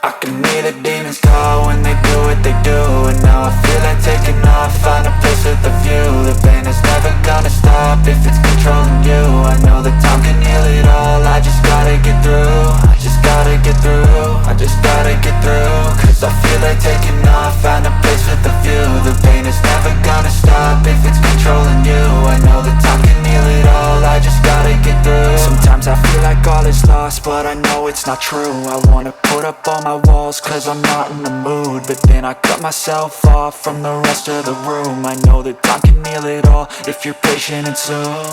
I can hear the demons call when they do what they do. And now I feel like taking off, find a place with a view. The pain is never gonna stop if it's controlling you. I know that time can heal it all, I just gotta get through. I just gotta get through, I just gotta get through. Cause I feel like taking off, find a place with a view. The pain is never gonna stop if it's controlling you. I know that time can heal it all, I just gotta get through. Sometimes I feel like all is lost, but I know it's not true. I wanna put up all my walls cause I'm not in the mood, but then I cut myself off from the rest of the room. I know that time can heal it all if you're patient and soon.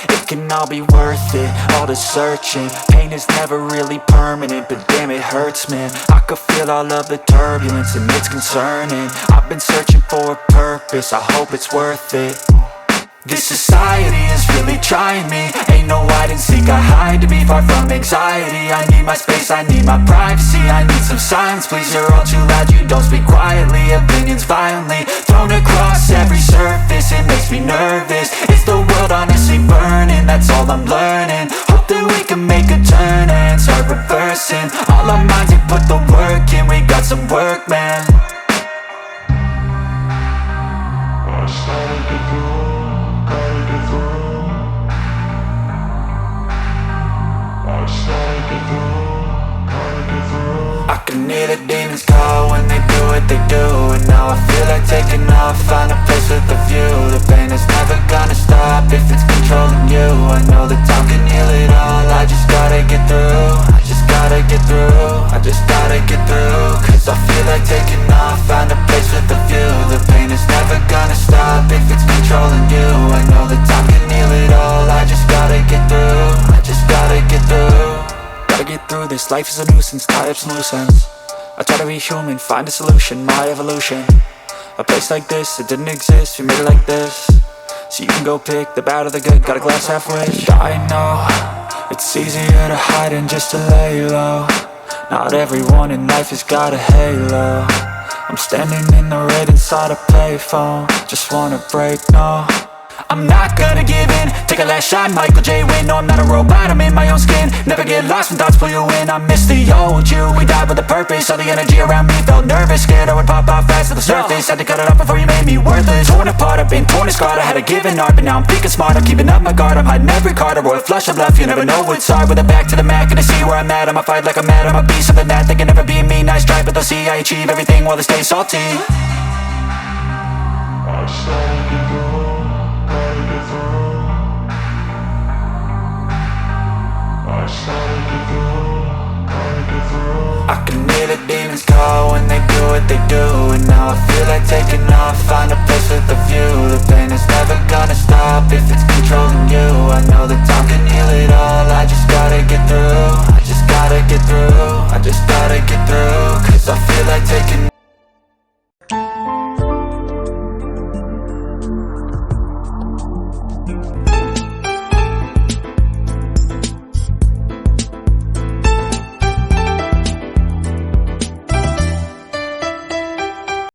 It can all be worth it, all the searching. Pain is never really permanent, but damn it hurts, man. I could feel all of the turbulence and it's concerning. I've been searching for a purpose, I hope it's worth it. This society is really trying me. Ain't no hide and seek, I hide to be far from anxiety. I need my space, I need my privacy. I need some silence, please, you're all too loud. You don't speak quietly, opinions violently thrown across every surface. It makes me nervous, it's the world honestly burning. That's all I'm learning, hope that we can make a turn and start reversing. All our minds, we put the work in, we got some work, man. I started to go. I can hear the demons call when they do what they do. And now I feel like taking off, find a place with a view. The pain is never gonna stop if it's controlling you. I know that time can heal it all, I just gotta get through. I just gotta get through, I just gotta get through. Cause I feel like taking off, find a place with a view. The pain is never gonna stop if it's controlling you. I know that time can heal it all, I just gotta get through. I just gotta get through. Gotta get through this, life is a nuisance, tie up some loose ends. I try to be human, find a solution, my evolution. A place like this, it didn't exist, we made it like this. So you can go pick the bad or the good, got a glass halfway. I know, it's easier to hide than just to lay low. Not everyone in life has got a halo. I'm standing in the red inside a payphone, just wanna break, no. I'm not gonna give in, take a last shot, Michael J. Win. No, I'm not a robot, I'm in my own skin. Never get lost when thoughts pull you in. I miss the old you, we died with a purpose. All the energy around me felt nervous, scared I would pop off fast to the surface. Had to cut it off before you made me worthless. Torn apart, I've been torn and scarred. I had a given art, but now I'm thinking smart. I'm keeping up my guard, I'm hiding every card. A royal flush of love, you never know what's hard. With a back to the mat, gonna see where I'm at. I'ma fight like I'm mad, I'ma be something that they can never be me. Nice try, but they'll see I achieve everything while they stay salty. I started to go, gotta get through. I started to go, gotta get through. I can hear the demons call when they do what they do. And now I feel like taking off, find a place with a view. The pain is never gonna stop if it's